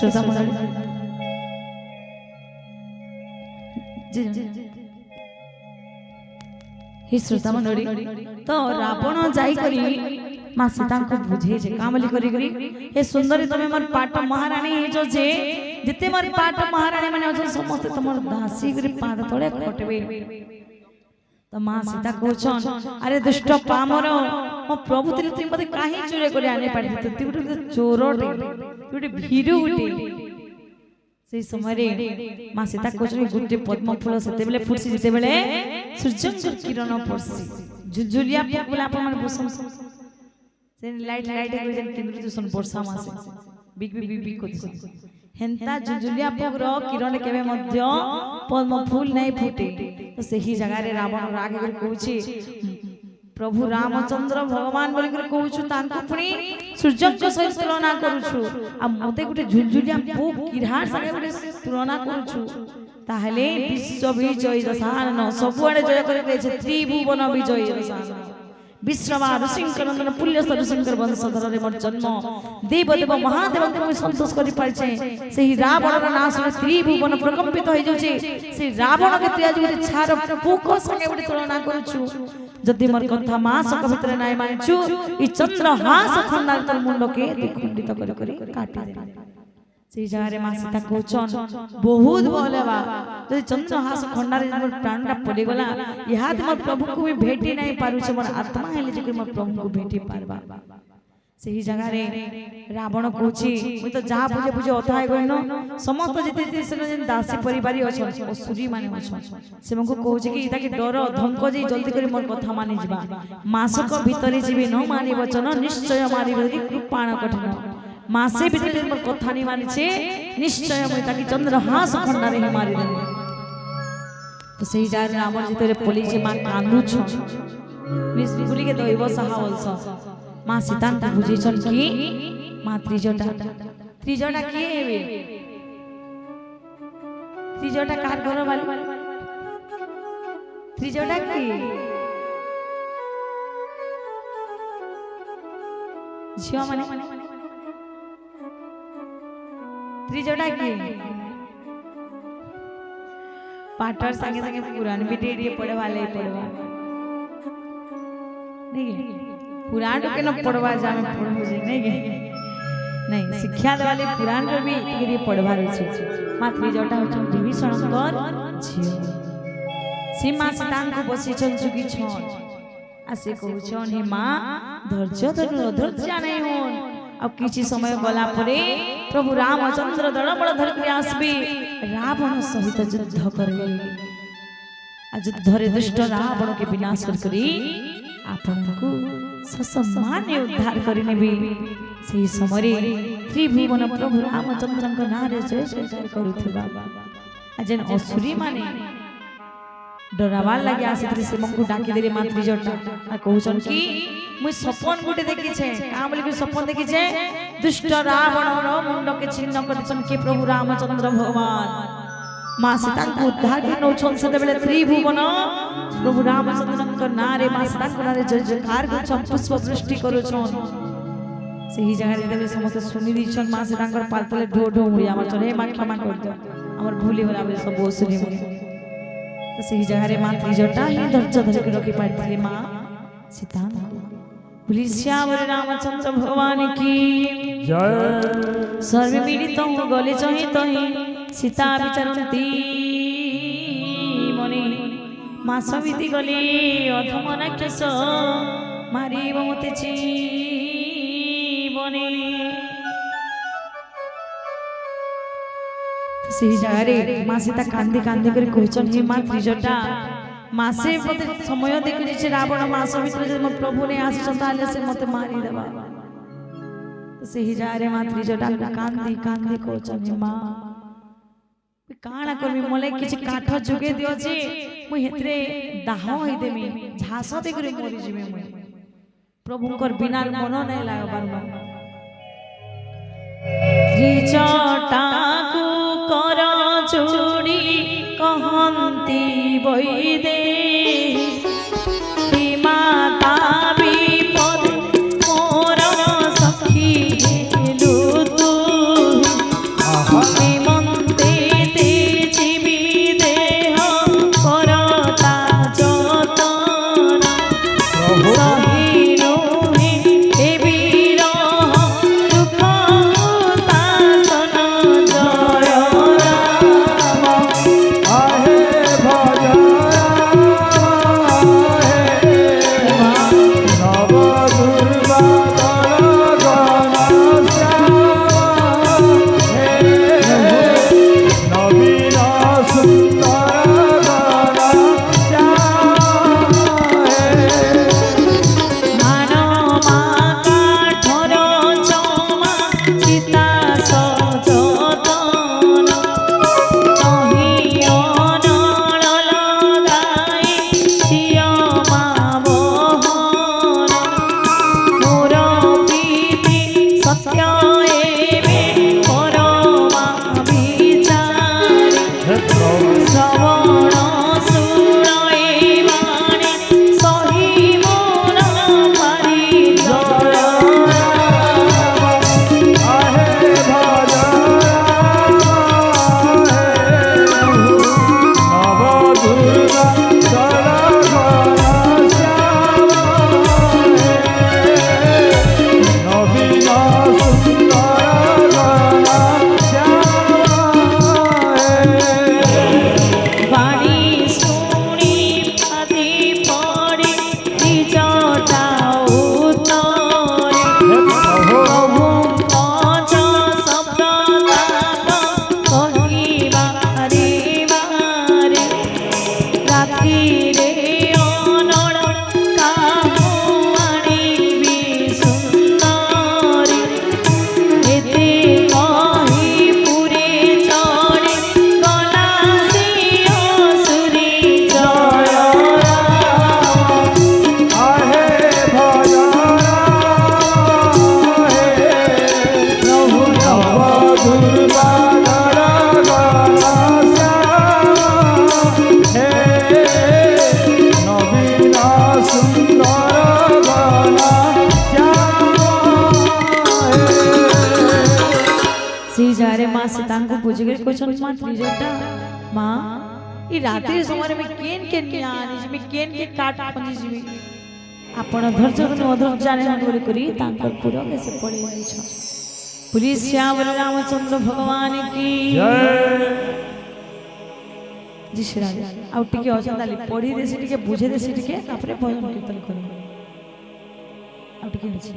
श्रोता मंडली ही श्रोता मंडली तो रावण जाई करी माँ सीता को बुझे जे काम बोली करी करी हे सुंदरी तमे मोर पाट महारानी हे जो जे जिते मोर पाट महारानी माने अछन समस्त तमर दासी करी पाद तळे खटबे तो माँ सीता कहछन अरे दुष्ट पामर मो प्रभु तिले तुम मते काहे चोरे करे आने पाड़ी तू गुटे चोरटे गुटे भीरुटे से समय रे माँ सीता कहछन गुटे पद्म फूल सेते बेले फुटसी जेते बेले सूर्यंकर किरण पड़सी जुजुलिया पगला अपन मन बसम से लाइट लाइट कर जन केंद्र दुसन वर्षा मासे बिग बिग बिग को हेंता जुजुलिया पगरो किरण केबे मध्य पद्म फूल नहीं फुटे तो सही जगह रे रावण राग कर कहूची प्रभु रामचंद्र भगवान बोली कर कहूछु तांको पुनी सूर्यंक सहित तुलना करूछु आ मते गुटे झुलझुलिया पो किरहार संगे गुटे तुलना करूछु ताहले विश्व विजय दशानन सबुआडे जय करे छै त्रिभुवन विजय दशानन विश्रवा ऋषिंकर नंदन पुल्यस्थ ऋषिंकर वंशधर रे मोर जन्म देवदेव महादेव के मैं संतोष करि पाइ छै सेही रावण नाश में त्रिभुवन प्रकंपित होई जाउ छै से रावण के तेज गुटे छार पोको संगे गुटे तुलना करूछु जदि मोर कथा मास भितर नाय मानछु ई चंद्रहास खंडार तर मुंड के खंडित करि करि काटि दे से जगारे माँ सीता कहछन बहुत भलेबा जदि चंद्रहास खंडार मोर प्राणटा पड़ी गला इहाद मोर प्रभु को भी भेटी नहीं पारु छ मोर आत्मा हेले जे मोर प्रभु को भेटी पारबा सेही जगारे रावण कहछि मु तो जा बुझे बुझे अथाय गइनो समस्त जति से दासी परिवारी अछन असुरी माने अछन से मको कहछि कि ताकि डर धमक जे जल्दी करी मोर कथा मानि जिबा मासक भीतरी जीवे न मानि वचन निश्चय मारिबे कृपाण कठिन मासे भीतर मोर कथा नहीं मानि छे निश्चय मैं ताकि चंद्रहास खंडारे ही मारि दे तो सही जार रावण जी तेरे पुलिस जी मां कांदु छ निस बुली के दैव सहावलस मां सीता को बुझे छन कि मां त्रिजटा के हेबे त्रिजटा कार घर वाली त्रिजटा के झियो माने त्रिजटा के पाटर संगे संगे पुराण भी टेढ़ी पढ़े वाले पढ़वा नहीं पुराण के न पढ़वा जामे पढ़ मुझे नहीं शिक्षा दे वाले पुराण रे भी टेढ़ी पढ़वा रही मां त्रिजटा हो विभीषणकर झियो सीमा सीता को बसी छन जुगी छन आसे कहू छन हे मां धैर्य धरु अधैर्य नहीं होन अब किछि समय गला परे प्रभु रामचंद्र दलबल धर के आसबे रावण सहित युद्ध करबे आ युद्ध रे दुष्ट रावण के विनाश करी आपन को ससम्मान उद्धार करि नेबे सेही समय रे त्रिभुवन प्रभु रामचंद्र को नारे जय जयकार करूथबा आ जेन असुरी माने डरावाल लगे आसी से मको डाकी देले मां त्रिजटा आ कहउछन कि मुई सपन गुटे देखि छे का बोली कि सपन देखि छे दुष्ट रावण रो मुंड के छिन्न करछन के प्रभु रामचंद्र भगवान मां सीता को उद्धार के नौछन से बेले त्रिभुवन प्रभु रामचंद्र को नारे मां सीता को नारे जय जयकार करछन पुष्प वृष्टि करछन सेही जगह रे समस्त सुनि दिछन मां सीता कर पालतले ढो ढो मुड़ी हमर चले मां क्षमा कर दो हमर भूली होला बे सब ओसरी तो सही जगह रे मां त्रिजटा ही धैर्य धर के रखी पाइथले मां सीता पुलिसियावर रामचंद्र भगवान की जय सर्व मिलित हो गले चहि तहि सीता विचरंती मने मास बीती गले अधम राक्षस मारी मते छी बने सही जगह रे मां सीता कांदी कांदी कर कहछन हे मां त्रिजटा मासे मते समय देखि जे रावण मास भीतर जे प्रभु ने आसी संताले से मते मारी देबा सही जगह रे मां त्रिजटा कांदी कांदी कहछन हे मां काना करमी मोले किछ काठ जुगे दियो जे मु हेतरे दाह होई देमी झास दे करे मरि जिमे मु प्रभुकर बिना मन नै लागबार त्रिजटा को कर जोड़ी कहंती बई दे माता विपद मोर सखी हेलु तू मन्ते ते जीवी देह करता जतन सही नुहे जारे मां सीता को पूछ गई क्वेश्चन मां त्रिजटा मां ई रात्रि समय में केन केन आनी में केन के काट पंजी जीवी आपण धैर्य अधर जाने बोली करी तांकर पूरा कैसे पड़े जाई छ पुलिस श्याम रामचंद्र भगवान की जय जी श्री राम आउ टिके अचंदाली पढ़ी देसी टिके बुझे देसी टिके तापरे भजन कीर्तन करू आउ टिके अछि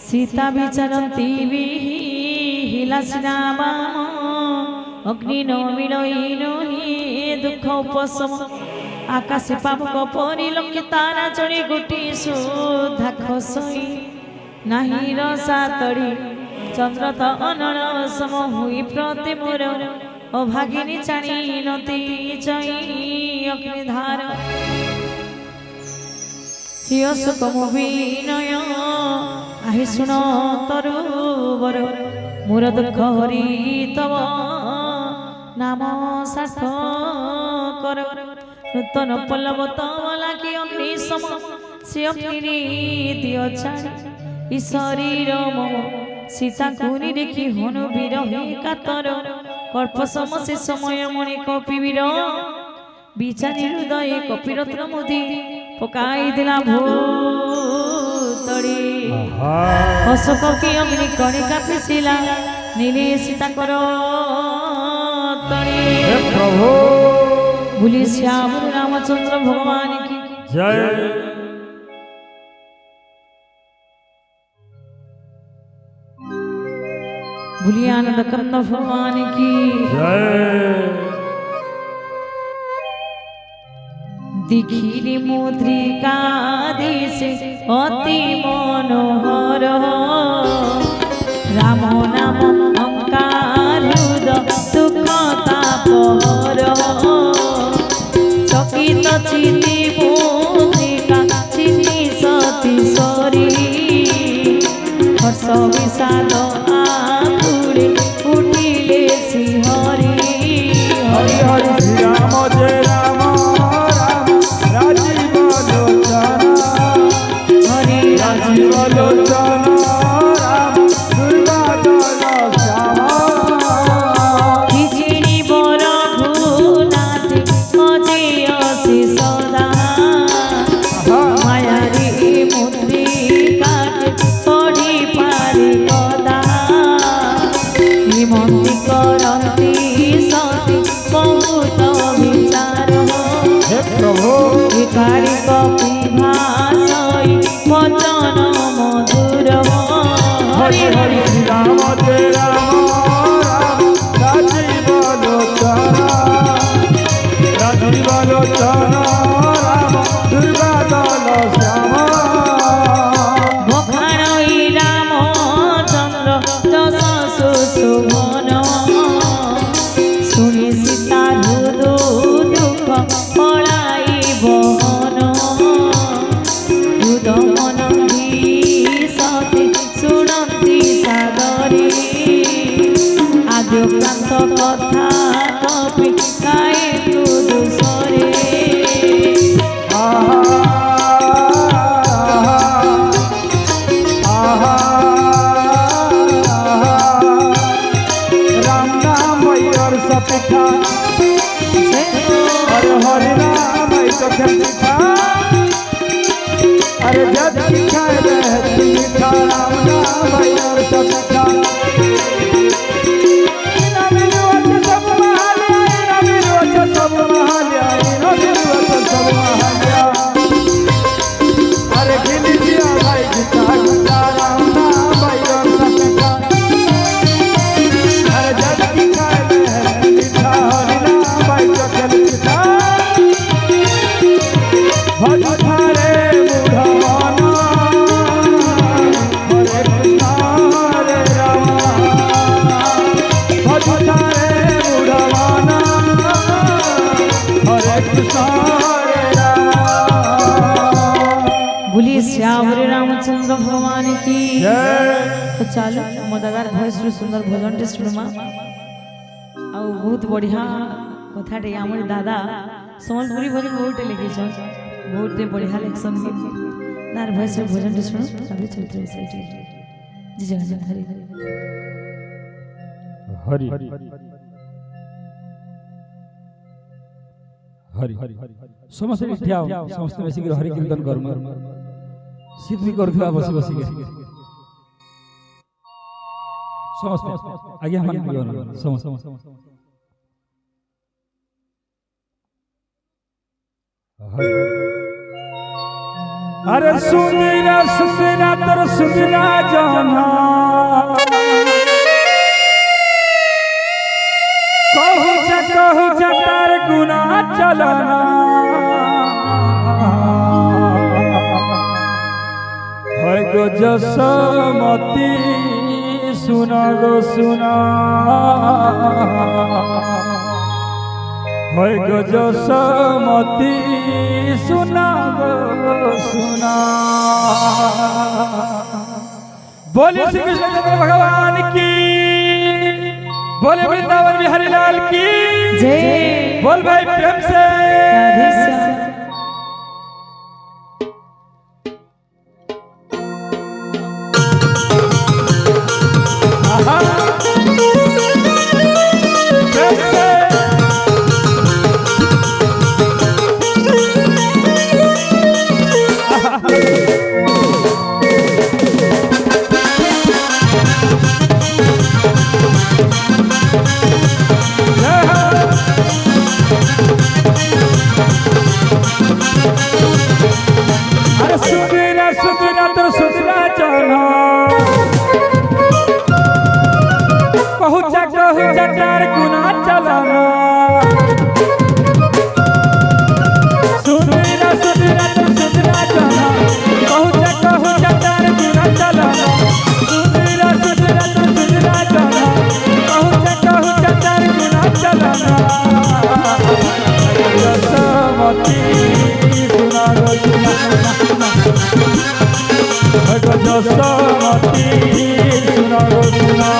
सीता विचरन्ती हिलासिनामा अग्नि न मिलइनो हि दुख उपशम आकाशे पावक परिलक्ष्य तारा चढ़ी गोटी सुधा खसई नाही रसा तड़ी चंद्र तो अनड़ सम हुई प्रति मोर अभागिनी चाणी नती चई अग्निधार हियसुक विनय आहि सुन तरुवर मोर दुख हरि तव नाम सार्थकर नूतन पल्लव तमला की अग्नि सम से अग्नि दियो छाड़ ई शरीर मम सीता कुनी देखी हनु विरहे कातर कल्प सम से समय मणि कपिवीर विचारी हृदय कपिरत्न मुदी पकाई दिला भूतड़ी अशोक की अग्नि कणिका पिसिला नीले सीता कर तड़ी प्रभु भूली श्याम रामचंद्र भगवान की जय भूली आनंद कंद भगवान की जय दिखिली मुद्रिका दिशे अति मनोहर राम नाम अंकार दुख तापहर चकित चिति मुद्रिका चिति सती सरी हर्ष विषाद आकुड़े उठिले श्रीहरि हरि हरि श्री राम जय राम हरि हरि श्री राम जय राम राजीव लोचन राम दुर्गा दल श्याम भखाणई राम चंद्र जस सुशोभन सुनि सीता हृदु दुख पड़ाई बहन हृद मन आद्यकांत कथा कपि गाए दुसरे राम नाम और सपिठा अरे हरि नाम पिठा अरे जब खाए मीठा राम नाम और सपिठा अरे गिनी दिया भाई गीता गीता राम नाम भाई और सपना अरे जब की खाए मीठा हरि नाम भाई चल पिता भज थारे बुढ़वाना हरे कृष्ण हरे राम भज थारे बुढ़वाना हरे कृष्ण श्याम रामचंद्र भगवान की तो चलो मो दादार भयस सुंदर भजन शुणमा आ बहुत बढ़िया कथाटे आम दादा सम्बलपुरी भजन बहुत लिखी बहुत बढ़िया लिखसन दार भयस भजन शुणु जी जगन्नाथ हरि हरि। हरि हरि समस्त ठिया समस्त बेसी हरि कीर्तन कर्म सिद्ध भी करथुआ बसी बसी के समस्त आगे हम समस्त अरे सुंदरा सुंदरा तर सुंदरा जाना कहू तार गुना चलना है गो जसमती सुना गो सुना है गो जसमती सुना गो सुना। बोले श्री कृष्ण चंद्र भगवान की, बोले वृंदावन बिहारी लाल की जय। बोल भाई प्रेम से तार गुना चलाना सुधरा सुधरा तो सुधरा जाना कहू तार गुना चलाना सुधरा सुधरा तो सुधरा जाना कहू तार गुना चलाना जसमती सुना गो सुना जसमती सुना गो सुना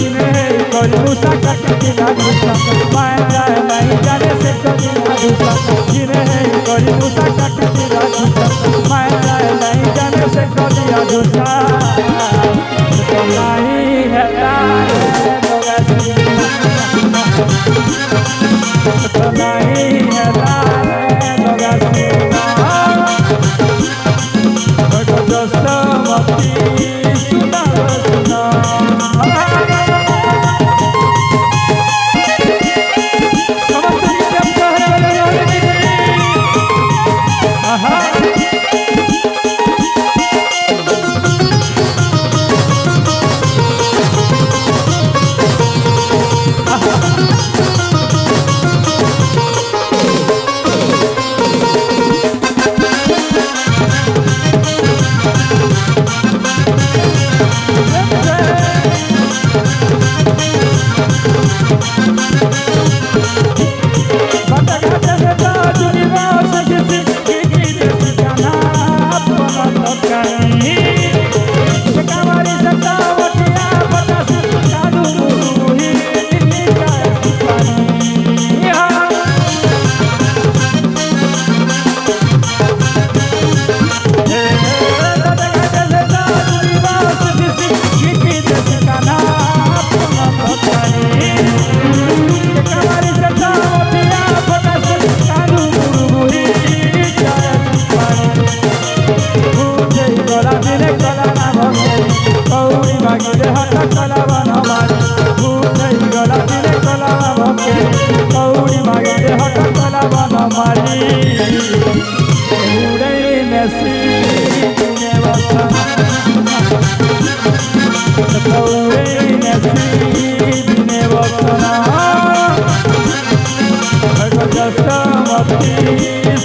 मुसा कटी दूसरा माया नहीं जाने से कभी ना दूसरा जिन्हें कोई मुसा कटी दूसरा माया नहीं जाने से कभी ना दूसरा तो नहीं है तो नहीं है जसमती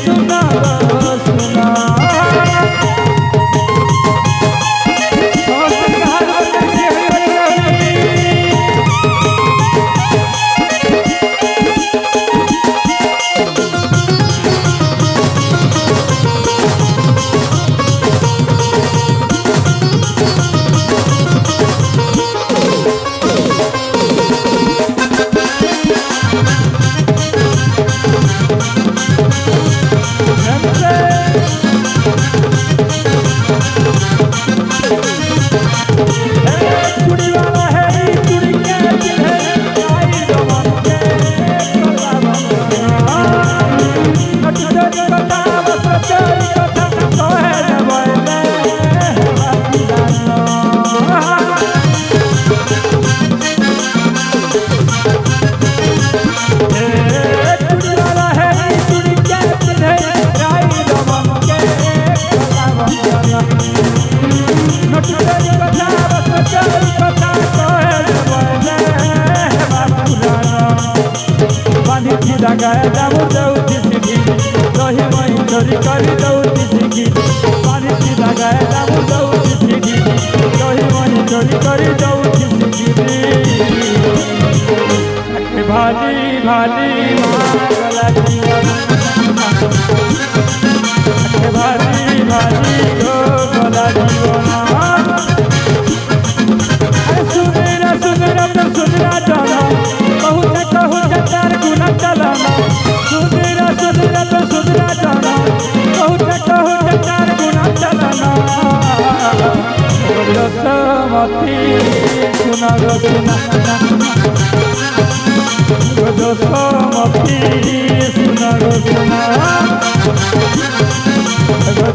सुना सुना लगाए जाऊ दौती सीधी दही मई चोरी करी दौती सीधी पानी की लगाए जाऊ दौती सीधी दही मई चोरी करी दौती सीधी भाली भाली मागला जीवन भाली भाली गो गला जीवन सुनरा सुनरा तो सुनरा जाना बहुत तार गुना चलाना सुनरा सुनरा तो सुनरा जाना बहुत तार गुना चलाना समती सुना गो सुना गो समती सुना गो सुना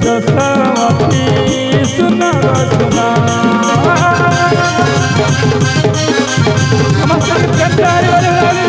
गो समती सुना गो सुना नमस्कार प्यारे वाले